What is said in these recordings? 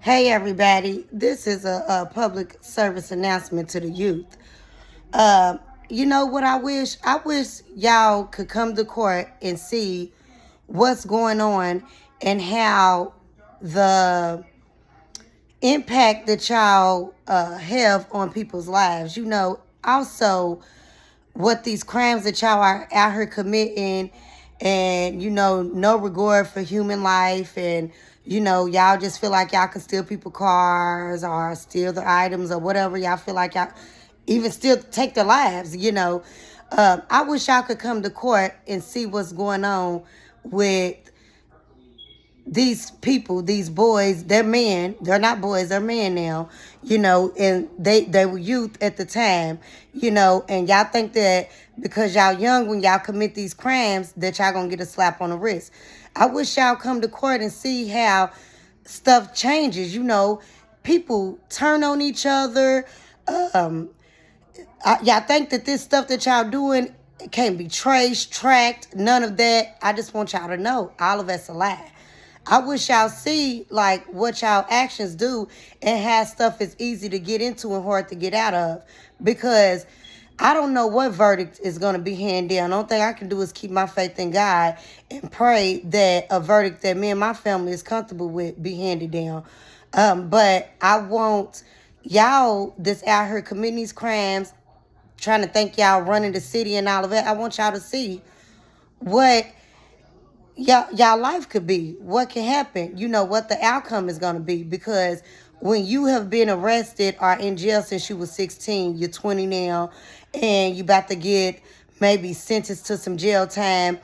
Hey everybody, this is a public service announcement to the youth. You know what I wish? I wish y'all could come to court and see what's going on and how the impact that y'all have on people's lives. Also what these crimes that y'all are out here committing, and no regard for human life, and y'all just feel like y'all can steal people cars or steal the items or whatever. Y'all feel like y'all even still take their lives. I wish y'all could come to court and see what's going on with these people, these boys. They're men. They're not boys, they're men now. And they were youth at the time. And y'all think that because y'all young, when y'all commit these crimes, that y'all gonna get a slap on the wrist. I wish y'all come to court and see how stuff changes. People turn on each other. Y'all think that this stuff that y'all doing can't be traced, tracked, none of that. I just want y'all to know all of that's a lie. I wish y'all see like what y'all actions do and how stuff is easy to get into and hard to get out of. Because I don't know what verdict is going to be handed down. The only thing I can do is keep my faith in God and pray that a verdict that me and my family is comfortable with be handed down. But I want y'all that's out here committing these crimes, trying to think y'all running the city and all of that. I want y'all to see what y'all life could be, what can happen, what the outcome is going to be. Because when you have been arrested or in jail since you was 16, you're 20 now, and you about to get maybe sentenced to some jail time,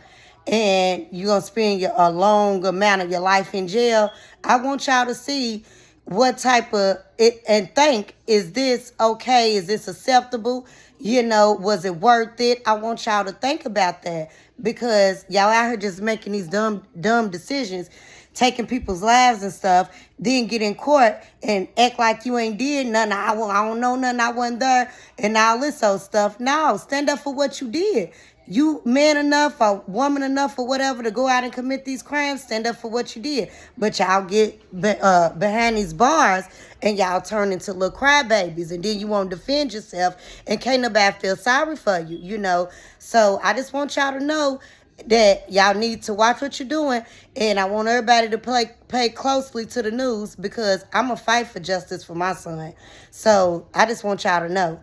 and you're going to spend a long amount of your life in jail. I want y'all to see what type of it and think, is this okay? Is this acceptable? Was it worth it? I want y'all to think about that, because y'all out here just making these dumb decisions, taking people's lives and stuff, then get in court and act like you ain't did nothing. I don't know nothing. I wasn't there and all this old stuff. No, stand up for what you did. You man enough or woman enough or whatever to go out and commit these crimes, stand up for what you did. But y'all get behind these bars and y'all turn into little crybabies, and then you won't defend yourself, and can't nobody feel sorry for you. So I just want y'all to know that y'all need to watch what you're doing, and I want everybody to pay closely to the news, because I'm going to fight for justice for my son. So I just want y'all to know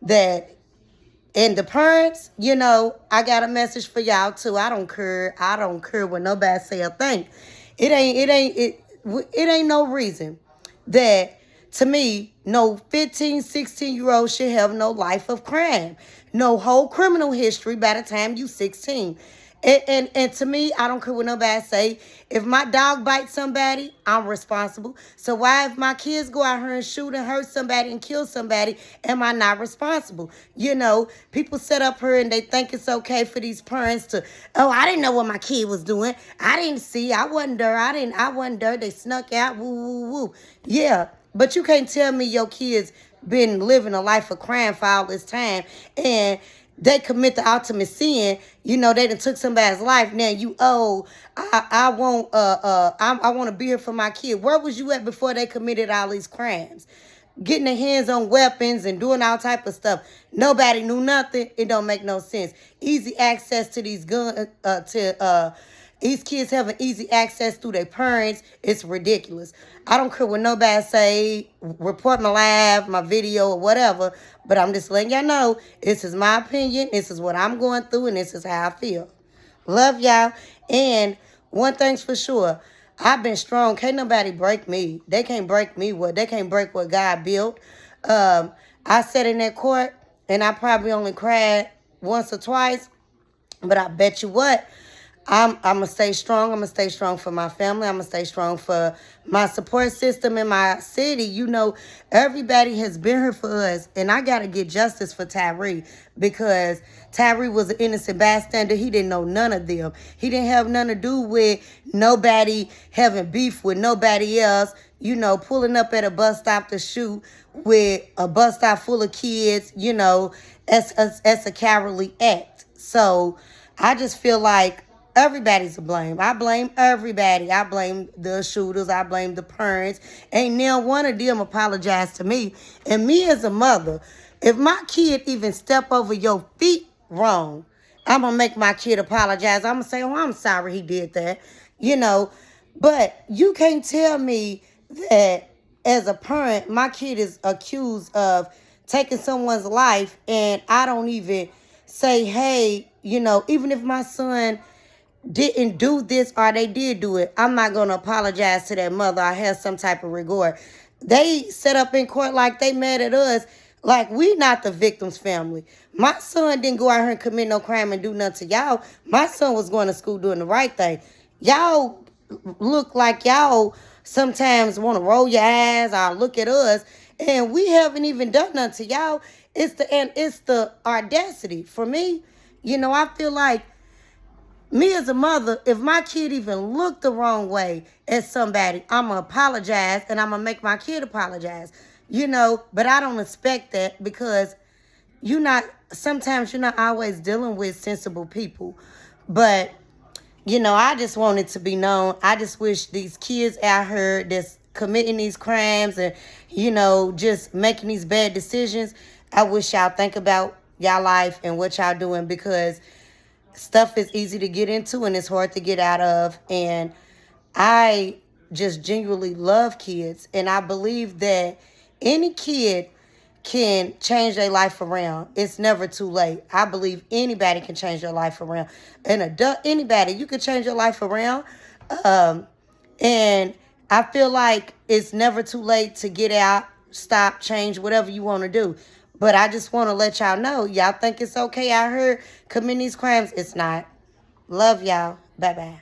that. And the parents, I got a message for y'all too. I don't care. I don't care what nobody say or think. It ain't no reason that, to me, no 15, 16-year-old should have no life of crime, no whole criminal history by the time you 16. And to me, I don't care what nobody say. If my dog bites somebody, I'm responsible. So why, if my kids go out here and shoot and hurt somebody and kill somebody, am I not responsible? People sit up here and they think it's okay for these parents to, oh, I didn't know what my kid was doing. I didn't see. I wasn't there. I wasn't there. They snuck out. Woo, woo, woo. Yeah, but you can't tell me your kids been living a life of crime for all this time, and they commit the ultimate sin. They done took somebody's life. Now I want to be here for my kid. Where was you at before they committed all these crimes? Getting their hands on weapons and doing all type of stuff. Nobody knew nothing. It don't make no sense. Easy access to these guns, these kids having easy access through their parents. It's ridiculous. I don't care what nobody say, report my live, my video, or whatever, but I'm just letting y'all know, this is my opinion, this is what I'm going through, and this is how I feel. Love y'all. And one thing's for sure, I've been strong. Can't nobody break me. They can't break me. They can't break what God built. I sat in that court, and I probably only cried once or twice, but I bet you what, I'm going to stay strong. I'm going to stay strong for my family. I'm going to stay strong for my support system in my city. Everybody has been here for us. And I got to get justice for Tyree, because Tyree was an innocent bystander. He didn't know none of them. He didn't have nothing to do with nobody having beef with nobody else. Pulling up at a bus stop to shoot with a bus stop full of kids, that's a cowardly act. So I just feel like Everybody's to blame. I blame everybody. I blame the shooters. I blame the parents. Ain't now one of them apologize to me. And me as a mother, if my kid even step over your feet wrong, I'm going to make my kid apologize. I'm going to say, oh, I'm sorry he did that. You know, but you can't tell me that as a parent, my kid is accused of taking someone's life and I don't even say, hey, you know, even if my son didn't do this or they did do it, I'm not going to apologize to that mother. I have some type of regard. They set up in court like they mad at us, like we not the victim's family. My son didn't go out here and commit no crime and do nothing to y'all. My son was going to school doing the right thing. Y'all look like y'all sometimes want to roll your eyes or look at us, and we haven't even done nothing to y'all. It's the audacity for me. You know, I feel like me as a mother, if my kid even looked the wrong way at somebody, I'm going to apologize and I'm going to make my kid apologize. You know, but I don't expect that because sometimes you're not always dealing with sensible people. But, you know, I just want it to be known. I just wish these kids out here that's committing these crimes and, you know, just making these bad decisions, I wish y'all think about y'all life and what y'all doing, because stuff is easy to get into and it's hard to get out of. And I just genuinely love kids. And I believe that any kid can change their life around. It's never too late. I believe anybody can change their life around. An adult, anybody, you can change your life around. And I feel like it's never too late to get out, stop, change, whatever you want to do. But I just want to let y'all know, y'all think it's okay out here committing these crimes? It's not. Love y'all. Bye-bye.